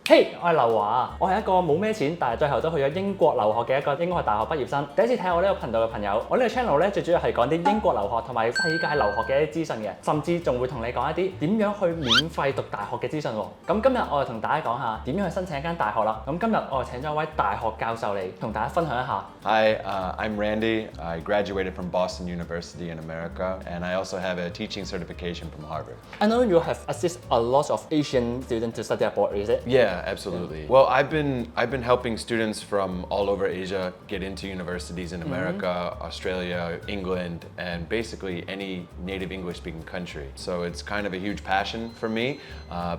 嘿，我係劉華，我係一個冇咩錢，但係最後都去咗英國留學嘅一個英國大學畢業生。第一次睇我呢個頻道嘅朋友，我呢個 channel 咧最主要係講啲英國留學同埋世界留學嘅一啲資訊嘅，甚至仲會同你講一啲點樣去免費讀大學嘅資訊喎。咁今日我就同大家講下點樣去申請一間大學啦。咁今日我就請咗一位大學教授嚟同大家分享一下。Hi, I'm Randy. I graduated from Boston University in America, and I also have a teaching certification from Harvard. I know you have assisted a lot of Asian students to study abroad, is it? Yeah, absolutely. Well, I've been helping students from all over Asia get into universities in America, Australia, England, and basically any native English-speaking country. So it's kind of a huge passion for me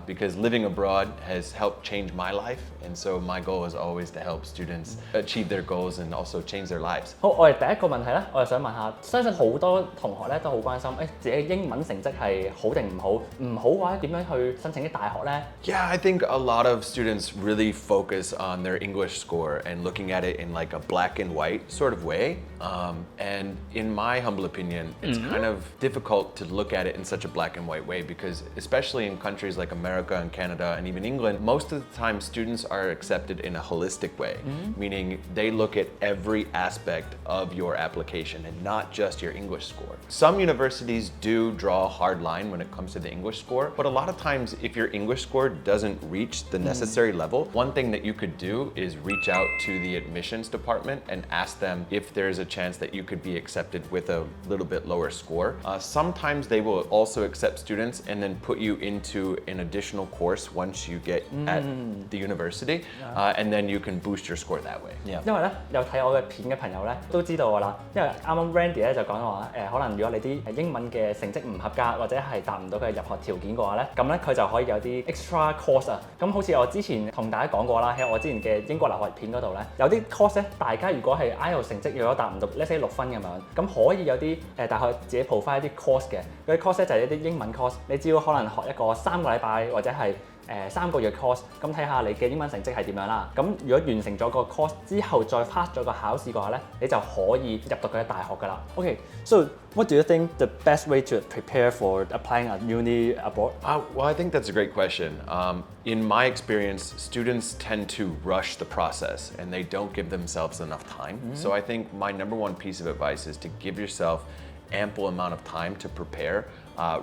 because living abroad has helped change my life, and so my goal is always to help students achieve their goals and also change their lives. 好，我哋第一個問題咧，我就想問下，相信好多同學咧都好關心，自己嘅英文成績係好定唔好？唔好嘅話，點樣去申請啲大學咧？ Yeah, I think a lot of students really focus on their English score and looking at it in like a black and white sort of way. And in my humble opinion, it's kind of difficult to look at it in such a black and white way because especially in countries like America and Canada and even England, most of the time students are accepted in a holistic way, meaning they look at every aspect of your application and not just your English score. Some universities do draw a hard line when it comes to the English score, but a lot of times if your English score doesn't reach the necessary level, one thing that you could do is reach out to the admissions department and ask them if there's a chance that you could be accepted with a little bit lower score. Sometimes they will also accept students and then put you into an additional course once you get at the university, and then you can boost your score that way. Yeah. 因為咧有睇我嘅片嘅朋友咧都知道㗎啦，因為啱啱 Randy 咧就講話可能如果你啲英文嘅成績唔合格或者係達唔到佢嘅入學條件嘅話咧，咁咧佢就可以有啲 extra course 啊。咁好似我之前同大家講過啦，喺我之前嘅英國留學片嗰度咧，有啲 course 咧，大家如果係 IELTS 成績如果達唔到 let's say 6分咁樣，咁可以有啲大學自己 provide 一啲 course 嘅，嗰啲 course 咧就係一啲英文 course，你只要可能學一個3個禮拜或者係3個月 course， 咁睇下你嘅英文成績係點樣啦。咁如果完成咗個 course 之後再 pass 咗個考試嘅話咧，你就可以入讀佢嘅大學㗎啦。Okay, so what do you think the best way to prepare for applying at uni abroad? Well, I think that's a great question. In my experience, students tend to rush the process and they don't give themselves enough time. So I think my number one piece of advice is to give yourself ample amount of time to prepare,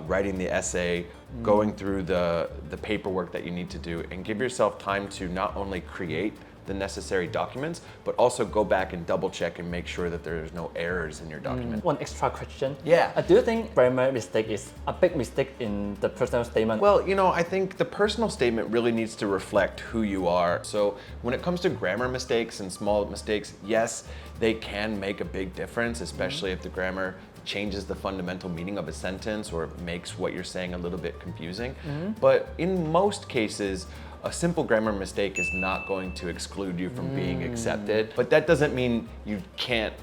writing the essay, going through the paperwork that you need to do, and give yourself time to not only create the necessary documents, but also go back and double check and make sure that there's no errors in your document. One extra question. Yeah. Do you think grammar mistake is a big mistake in the personal statement? Well, I think the personal statement really needs to reflect who you are. So when it comes to grammar mistakes and small mistakes, yes, they can make a big difference, especially if the grammar changes the fundamental meaning of a sentence or makes what you're saying a little bit confusing. But in most cases, a simple grammar mistake is not going to exclude you from being accepted. But that doesn't mean you can't,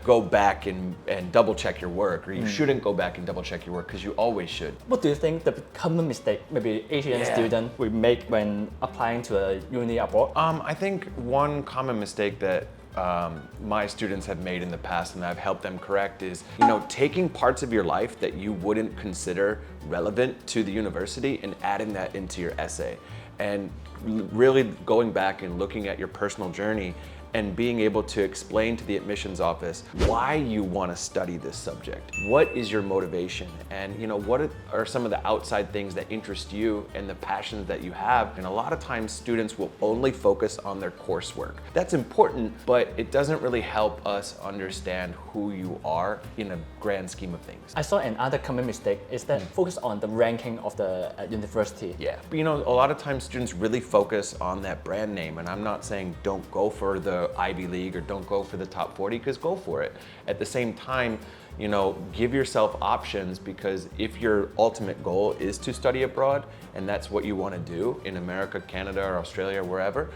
go back and double check your work, or you shouldn't go back and double check your work, because you always should. What do you think the common mistake maybe Asian student will make when applying to a uni abroad? I think one common mistake that my students have made in the past and I've helped them correct is, taking parts of your life that you wouldn't consider relevant to the university and adding that into your essay. And really going back and looking at your personal journey and being able to explain to the admissions office why you want to study this subject. What is your motivation? And what are some of the outside things that interest you and the passions that you have? And a lot of times students will only focus on their coursework. That's important, but it doesn't really help us understand who you are in a grand scheme of things. I saw another common mistake is that focus on the ranking of the university. Yeah, but a lot of times students really focus on that brand name, and I'm not saying don't go for the Ivy League or don't go for the top 40, because go for it. At the same time, give yourself options, because if your ultimate goal is to study abroad and that's what you want to do in America, Canada, or Australia, wherever,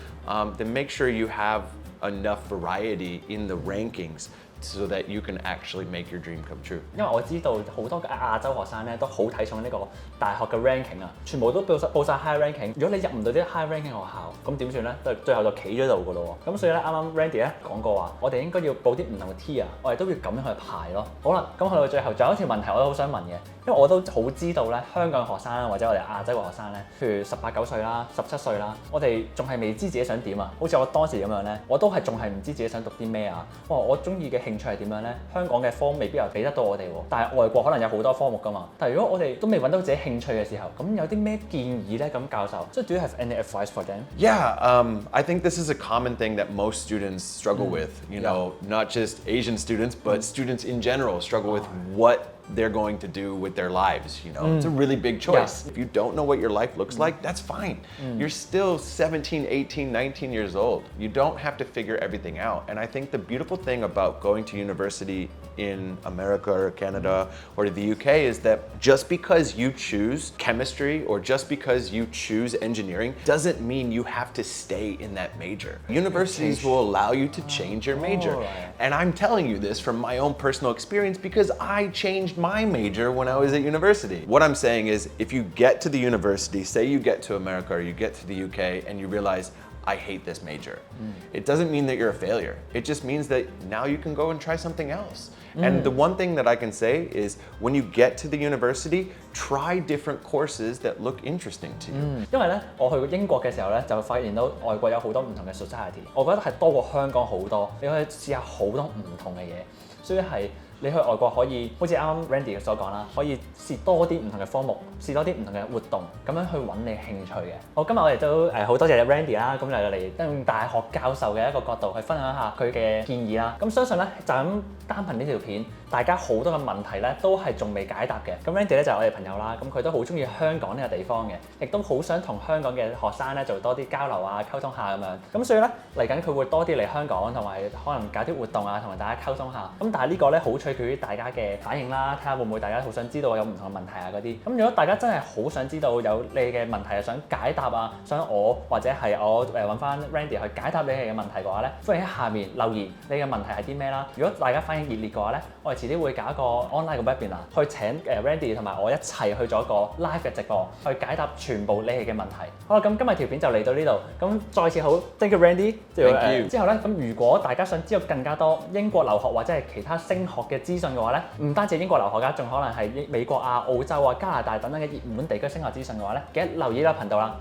then make sure you have enough variety in the rankings so that you can actually make your dream come true. 因為我知道好多嘅亞洲學生咧都好睇重呢個大學嘅 ranking 啊，全部都報晒 high ranking。如果你入唔到啲 high ranking 學校，咁點算咧？最後就企咗度噶咯喎。咁所以咧，啱啱 Randy 咧講過話，我哋應該要報啲唔同嘅 tier，我哋都要咁樣去排咯。好啦，咁去到最後，仲有一條問題我都好想問嘅，因為我都好知道咧，香港學生啦，或者我哋亞洲嘅學生咧，譬如18、9歲啦、17歲啦，我哋仲係未知自己想點啊。好似我當時咁樣咧，我都係仲係唔知自己想讀啲咩啊。我中意嘅興趣係點樣咧？香港嘅科未必又俾得到我哋喎，但係外國可能有好多科目噶嘛。但係如果我哋都未揾到自己興趣嘅時候，咁有啲咩建議咧？咁教授，so do you have any advice for them? Yeah, I think this is a common thing that most students struggle with. You know, not just Asian students, but students in general struggle with what they're going to do with their lives. You know, it's a really big choice. If you don't know what your life looks like, that's fine. You're still 17, 18, 19 years old. You don't have to figure everything out. And I think the beautiful thing about going to university in America or Canada or the UK is that just because you choose chemistry or just because you choose engineering doesn't mean you have to stay in that major. Universities will allow you to change your major. And I'm telling you this from my own personal experience because I changed my major when I was at university. What I'm saying is if you get to the university, say you get to America or you get to the UK and you realize I hate this major. It doesn't mean that you're a failure. It just means that now you can go and try something else. And the one thing that I can say is when you get to the university, try different courses that look interesting to you. 因為咧，我去英國嘅時候咧，就發現到外國有好多唔同嘅 society， 我覺得係多過香港好多。你可以試下好多唔同嘅嘢，所以係。你去外國可以好似啱啱 Randy 所講啦，可以試多啲唔同嘅科目，試多啲唔同嘅活動，咁樣去揾你興趣嘅。好，今日我哋都好多謝 Randy 啦，咁嚟用大學教授嘅一個角度去分享一下佢嘅建議啦。咁相信咧就咁單憑呢條片，大家好多嘅問題咧都係仲未解答嘅。咁 Randy 咧就係我哋朋友啦，咁佢都好中意香港呢個地方嘅，亦都好想同香港嘅學生咧做多啲交流啊、溝通下咁樣。咁所以咧嚟緊佢會多啲嚟香港，同埋可能搞啲活動啊，同埋大家溝通下。咁但係呢個咧好取決於大家嘅反應啦，睇下會唔會大家好想知道有唔同嘅問題啊嗰啲。咁如果大家真係好想知道有你嘅問題係想解答啊，想我或者係我揾翻 Randy 去解答你哋嘅問題嘅話咧，歡迎喺下面留言你嘅問題係啲咩啦。如果大家反應熱烈嘅話咧，我哋遲啲會搞一個 online 嘅 webinar 去請Randy 同埋我一齊去做一個 live 嘅直播，去解答全部你哋嘅問題。好啦，咁今日條片就嚟到呢度，咁再次好 thank you Randy。之後咧，咁如果大家想知道更加多英國留學或者係其他升學嘅資訊嘅話咧，唔單止英國留學㗎，仲可能係美國啊、澳洲啊、加拿大等等嘅熱門地區升學資訊嘅話咧，記得留意呢個頻道啦。